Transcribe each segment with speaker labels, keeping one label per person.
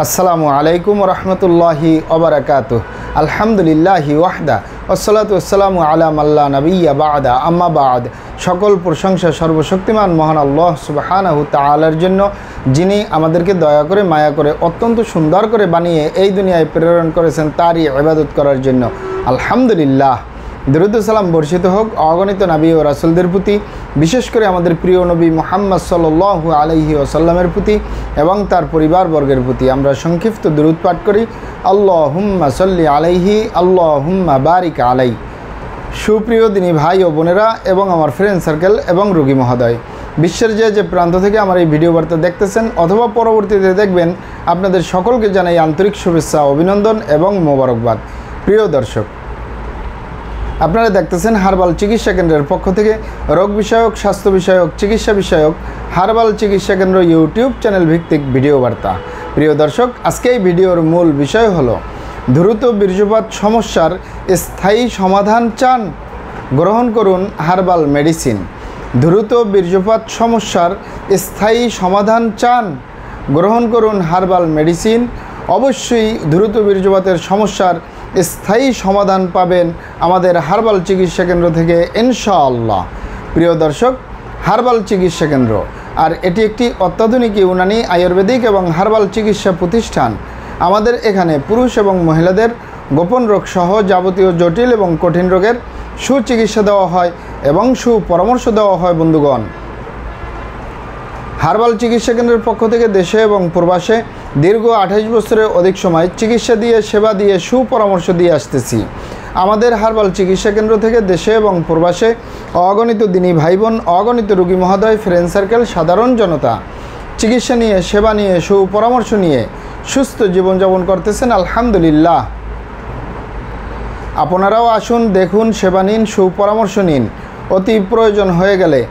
Speaker 1: আসসালামু আলাইকুম রহমতুল্লাহি ওবারাকাতুহ। আলহামদুলিল্লাহি ওয়াহদা ওয়াসসালাতু ওয়াসসালামু আলা মাল্লা নাবিয়্যা বা'দা আম্মা বা'দ। সকল প্রশংসা সর্বশক্তিমান মহান আল্লাহ সুবহানাহু তাআলার জন্য, যিনি আমাদেরকে দয়া করে মায়া করে অত্যন্ত সুন্দর করে বানিয়ে এই দুনিয়ায় প্রেরণ করেছেন তারই ইবাদত করার জন্য। আলহামদুলিল্লাহ। দরুদ ও সালাম বর্ষিত হোক অগণিত নবী ও রাসূলদের প্রতি, বিশেষ করে আমাদের প্রিয় নবী মুহাম্মদ সাল্লাল্লাহু আলাইহি ওয়াসাল্লামের প্রতি এবং তার পরিবারবর্গের প্রতি। আমরা সংক্ষিপ্ত দরুদ পাঠ করি, আল্লাহুম্মা সাল্লি আলাইহি আল্লাহুম্মা বারিক আলাই। সুপ্রিয় দিনী ভাই ও বোনেরা এবং আমার ফ্রেন্ড সার্কেল এবং রোগী মহোদয়, বিশ্বের যে প্রান্ত থেকে আমার এই ভিডিও বার্তা দেখতেছেন অথবা পরবর্তীতে দেখবেন, আপনাদের সকলকে জানাই আন্তরিক শুভেচ্ছা, অভিনন্দন এবং মোবারকবাদ। প্রিয় দর্শক, আপনারা দেখতেছেন হার্বাল চিকিৎসা কেন্দ্রের পক্ষ থেকে রোগ বিষয়ক, স্বাস্থ্য বিষয়ক, চিকিৎসা বিষয়ক হার্বাল চিকিৎসা কেন্দ্র ইউটিউব চ্যানেল ভিত্তিক ভিডিও বার্তা। প্রিয় দর্শক, আজকে এই ভিডিওর মূল বিষয় হলো, দ্রুত বীর্যপাত সমস্যার স্থায়ী সমাধান চান, গ্রহণ করুন হার্বাল মেডিসিন। দ্রুত বীর্যপাত সমস্যার স্থায়ী সমাধান চান, গ্রহণ করুন হার্বাল মেডিসিন। অবশ্যই দ্রুত বীর্যপাতের সমস্যার স্থায়ী সমাধান পাবেন আমাদের হার্বাল চিকিৎসা কেন্দ্র থেকে ইনশাআল্লাহ। প্রিয় দর্শক, হার্বাল চিকিৎসা কেন্দ্র আর এটি একটি অত্যাধুনিক ইউনানি, আয়ুর্বেদিক এবং হার্বাল চিকিৎসা প্রতিষ্ঠান। আমাদের এখানে পুরুষ এবং মহিলাদের গোপন রোগ সহ যাবতীয় জটিল এবং কঠিন রোগের সুচিকিৎসা দেওয়া হয় এবং সুপরামর্শ দেওয়া হয়। বন্ধুগণ, হার্বাল চিকিৎসা কেন্দ্রের পক্ষ থেকে দেশে এবং প্রবাসে দীর্ঘ 28 বছরের অধিক সময় চিকিৎসা দিয়ে, সেবা দিয়ে, সুপরামর্শ দিয়ে আসতেছি। আমাদের হার্বাল চিকিৎসা কেন্দ্র থেকে দেশে এবং প্রবাসে অগণিত দিনী ভাই বোন, অগণিত রোগী মহোদয়, ফ্রেন্ড সার্কেল, সাধারণ জনতা চিকিৎসা নিয়ে, সেবা নিয়ে, সুপরামর্শ নিয়ে সুস্থ জীবনযাপন করতেছেন। আলহামদুলিল্লাহ। আপনারাও আসুন, দেখুন, সেবা নিন, সুপরামর্শ নিন। অতি প্রয়োজন হয়ে গেলে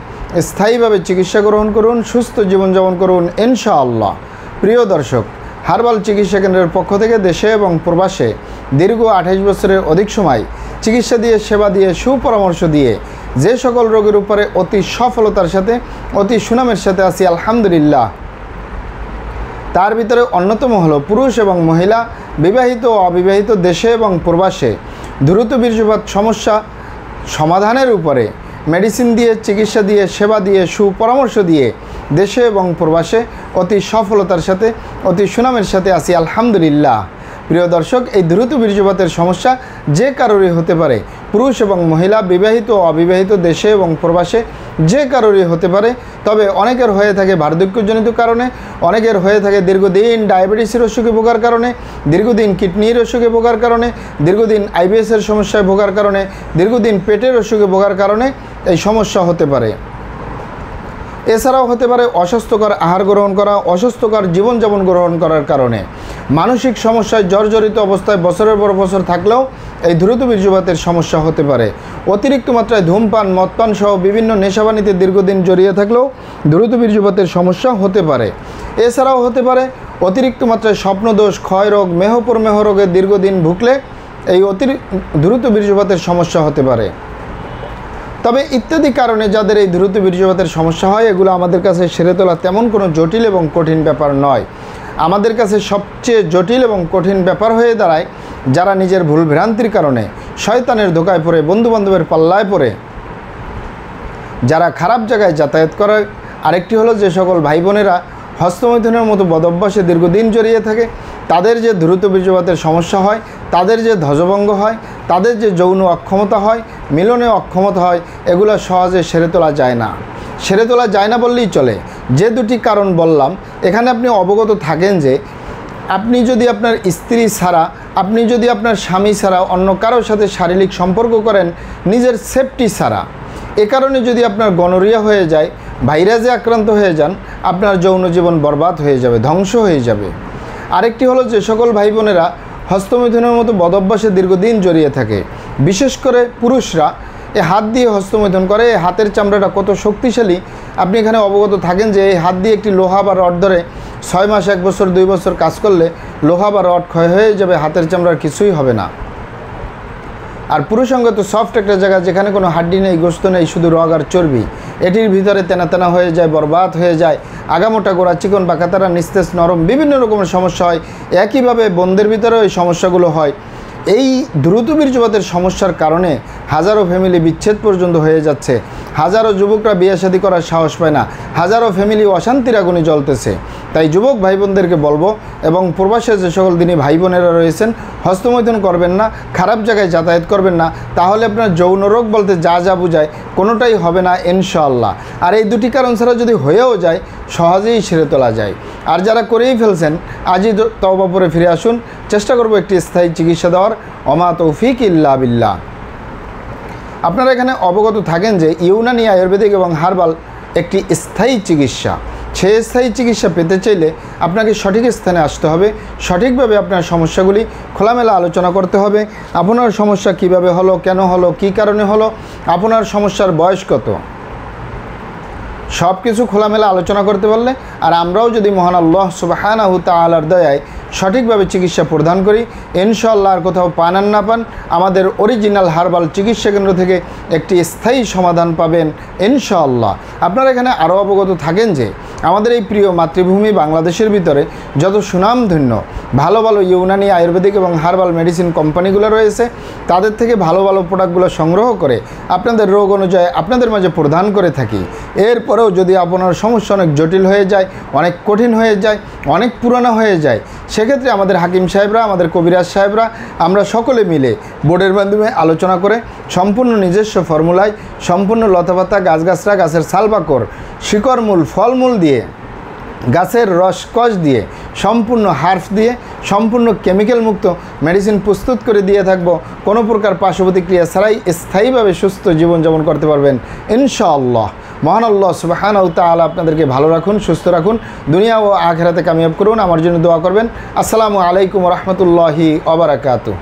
Speaker 1: স্থায়ীভাবে চিকিৎসা গ্রহণ করুন, সুস্থ জীবনযাপন করুন ইনশাআল্লাহ। প্রিয় দর্শক, হার্বাল চিকিৎসা কেন্দ্রের পক্ষ থেকে দেশে এবং প্রবাসে দীর্ঘ 28 বছরের অধিক সময় চিকিৎসা দিয়ে, সেবা দিয়ে, সুপরামর্শ দিয়ে যে সকল রোগের উপরে অতি সফলতার সাথে, অতি সুনামের সাথে আছি আলহামদুলিল্লাহ। তার ভিতরে অন্যতম হলো পুরুষ এবং মহিলা, বিবাহিত ও অবিবাহিত, দেশে এবং প্রবাসে দ্রুত বীর্যপাত সমস্যা সমাধানের উপরে মেডিসিন দিয়ে, চিকিৎসা দিয়ে, সেবা দিয়ে, সুপরামর্শ দিয়ে দেশে এবং প্রবাসে অতি সফলতার সাথে, অতি সুনামের সাথে আছি আলহামদুলিল্লাহ। প্রিয় দর্শক, এই দ্রুত বীর্যপাতের সমস্যা যে কারোরই হতে পারে, পুরুষ এবং মহিলা, বিবাহিত ও অবিবাহিত, দেশে এবং প্রবাসে যে কারোরই হতে পারে। তবে অনেকের হয়ে থাকে বার্ধক্যজনিত কারণে, অনেকের হয়ে থাকে দীর্ঘদিন ডায়াবেটিসের অসুখে ভোগার কারণে, দীর্ঘদিন কিডনির অসুখে ভোগার কারণে, দীর্ঘদিন আইবিএসের সমস্যায় ভোগার কারণে, দীর্ঘদিন পেটের অসুখে ভোগার কারণে এই সমস্যা হতে পারে। এছাড়াও হতে পারে অস্বাস্থ্যকর আহার গ্রহণ করা, অস্বাস্থ্যকর জীবনযাপন গ্রহণ করার কারণে, মানসিক সমস্যায় জর্জরিত অবস্থায় বছরের পর বছর থাকলেও এই দ্রুত বীর্যপাতের সমস্যা হতে পারে। অতিরিক্ত মাত্রায় ধূমপান, মদপান সহ বিভিন্ন নেশাবানিতে দীর্ঘদিন জড়িয়ে থাকলেও দ্রুত বীর্যপাতের সমস্যা হতে পারে। এছাড়াও হতে পারে অতিরিক্ত মাত্রায় স্বপ্নদোষ, ক্ষয়রোগ, মেহপ্রমেহ রোগে দীর্ঘদিন ভুগলে এই দ্রুত বীর্যপাতের সমস্যা হতে পারে। তবে ইত্যাদি কারণে যাদের এই দ্রুত বীর্যপাতের সমস্যা হয়, এগুলো আমাদের কাছে সেরে তোলা তেমন কোনো জটিল এবং কঠিন ব্যাপার নয়। আমাদের কাছে সবচেয়ে জটিল এবং কঠিন ব্যাপার হয়ে দাঁড়ায় যারা নিজের ভুল ভ্রান্তির কারণে শয়তানের ধোকায় পড়ে, বন্ধুবান্ধবের পাল্লায় পড়ে, যারা খারাপ জায়গায় যাতায়াত করে। আরেকটি হলো যে সকল ভাই বোনেরা হস্তমৈথুনের মতো বদভ্যাসে দীর্ঘদিন জড়িয়ে থাকে, তাদের যে দ্রুত বীর্যপাতের সমস্যা হয়, তাদের যে ধ্বজভঙ্গ হয়, তাদের যে যৌন অক্ষমতা হয়, মিলনে অক্ষমতা হয়, এগুলো সহজে সেরে তোলা যায় না। সেরে তোলা যায় না বললেই চলে। যে দুটি কারণ বললাম, এখানে আপনি অবগত থাকেন যে আপনি যদি আপনার স্ত্রী ছাড়া, আপনি যদি আপনার স্বামী ছাড়া অন্য কারোর সাথে শারীরিক সম্পর্ক করেন নিজের সেফটি ছাড়া, এ কারণে যদি আপনার গনোরিয়া হয়ে যায়, ভাইরাসে আক্রান্ত হয়ে যান, আপনার যৌন জীবন বরবাদ হয়ে যাবে, ধ্বংস হয়ে যাবে। আরেকটি হলো যে সকল ভাই বোনেরা হস্তমৈথুনের মতো বদভ্যাসে দীর্ঘদিন জড়িয়ে থাকে, বিশেষ করে পুরুষরা এই হাত দিয়ে হস্তমৈথুন করে। এই হাতের চামড়াটা কত শক্তিশালী আপনি এখানে অবগত থাকেন যে এই হাত দিয়ে একটি লোহা বা রড ধরে 6 মাস, 1 বছর, 2 বছর কাজ করলে লোহা বা রড ক্ষয় হয়ে যাবে, হাতের চামড়ার কিছুই হবে না। আর পুরুষাঙ্গ তো সফট একটা জায়গা, যেখানে কোনো হাড্ডি নেই, গোস্ত নেই, শুধু রগ আর চর্বি। এটির ভিতরে তেনা তেনা হয়ে যায়, বরবাদ হয়ে যায়, আগামোটা গোড়া চিকন বাঁকাতারা নিস্তেজ নরম বিভিন্ন রকমের সমস্যা হয়। একইভাবে বোনদের ভিতরেও এই সমস্যাগুলো হয়। এই দ্রুত বীর্যপাতের সমস্যার কারণে হাজারো ফ্যামিলি বিচ্ছেদ পর্যন্ত হয়ে যাচ্ছে, হাজারো যুবকরা বিয়ে শাদী করার সাহস পায় না, হাজারো ফ্যামিলি অশান্তির আগুনে জ্বলতেছে। তাই যুবক ভাই বোনদেরকে বলবো, এবং প্রবাসে যে সকল দিনী ভাই বোনেরা রয়েছেন, হস্তমৈথুন করবেন না, খারাপ জায়গায় যাতায়াত করবেন না, তাহলে আপনার যৌন রোগ বলতে যা যা বোঝায় কোনোটাই হবে না ইনশাআল্লাহ। আর এই দুটি কারণ ছাড়া যদি হয়েও যায় সহজেই সেরে তোলা যায়। আর যারা করেই ফেলছেন আজই তওবা করে ফিরে আসুন, চেষ্টা করব একটি স্থায়ী চিকিৎসা দেওয়ার। ওমা তৌফিক ইল্লা বিল্লাহ। আপনারা এখানে অবগত থাকেন যে ইউনানি আয়ুর্বেদিক এবং হার্বাল একটি স্থায়ী চিকিৎসা। সেই স্থায়ী চিকিৎসা পেতে চাইলে আপনাকে সঠিক স্থানে আসতে হবে, সঠিকভাবে আপনার সমস্যাগুলি খোলামেলা আলোচনা করতে হবে। আপনার সমস্যা কিভাবে হলো, কেন হলো, কী কারণে হলো, আপনার সমস্যার বয়স কত, সব কিছু খোলামেলা আলোচনা করতে পারলে, আর আমরাও যদি মহান আল্লাহ সুবহানাহু তাআলার দয়ায় সঠিকভাবে চিকিৎসা প্রদান করি, ইনশাআল্লাহ আর কোথাও পান আর না পান, আমাদের অরিজিনাল হার্বাল চিকিৎসা কেন্দ্র থেকে একটি স্থায়ী সমাধান পাবেন ইনশাআল্লাহ। আপনারা এখানে আরও অবগত থাকেন যে আমাদের এই প্রিয় মাতৃভূমি বাংলাদেশের ভিতরে যত সুনামধন্য ভালো ভালো ইউনানি আয়ুর্বেদিক এবং হার্বাল মেডিসিন কোম্পানিগুলো রয়েছে, তাদের থেকে ভালো ভালো প্রোডাক্টগুলো সংগ্রহ করে আপনাদের রোগ অনুযায়ী আপনাদের মাঝে প্রদান করে থাকি। এরপরেও যদি আপনার সমস্যা অনেক জটিল হয়ে যায়, অনেক কঠিন হয়ে যায়, অনেক পুরানো হয়ে যায়, সেক্ষেত্রে আমাদের হাকিম সাহেবরা, আমাদের কবিরাজ সাহেবরা, আমরা সকলে মিলে বোর্ডের মাধ্যমে আলোচনা করে সম্পূর্ণ নিজস্ব ফর্মুলায় সম্পূর্ণ লতাপাতা, গাছগাছরা, গাছের ছালবাকড়, শিকড়মূল, ফলমূল দিয়ে, গাছের রসকস দিয়ে, সম্পূর্ণ হার্ফ দিয়ে, সম্পূর্ণ কেমিক্যাল মুক্ত মেডিসিন প্রস্তুত করে দিয়ে থাকবো। কোনো প্রকার পার্শ্ব প্রতিক্রিয়া ছাড়াই স্থায়ীভাবে সুস্থ জীবনযাপন করতে পারবেন ইনশাআল্লাহ। মহান আল্লাহ সুবহানাহু তাআলা আপনাদেরকে ভালো রাখুন, সুস্থ রাখুন, দুনিয়া ও আখিরাতে কামিয়াব করুন। আমার জন্য দোয়া করবেন। আসসালামু আলাইকুম ওয়া রাহমাতুল্লাহি ওয়া বারাকাতুহু।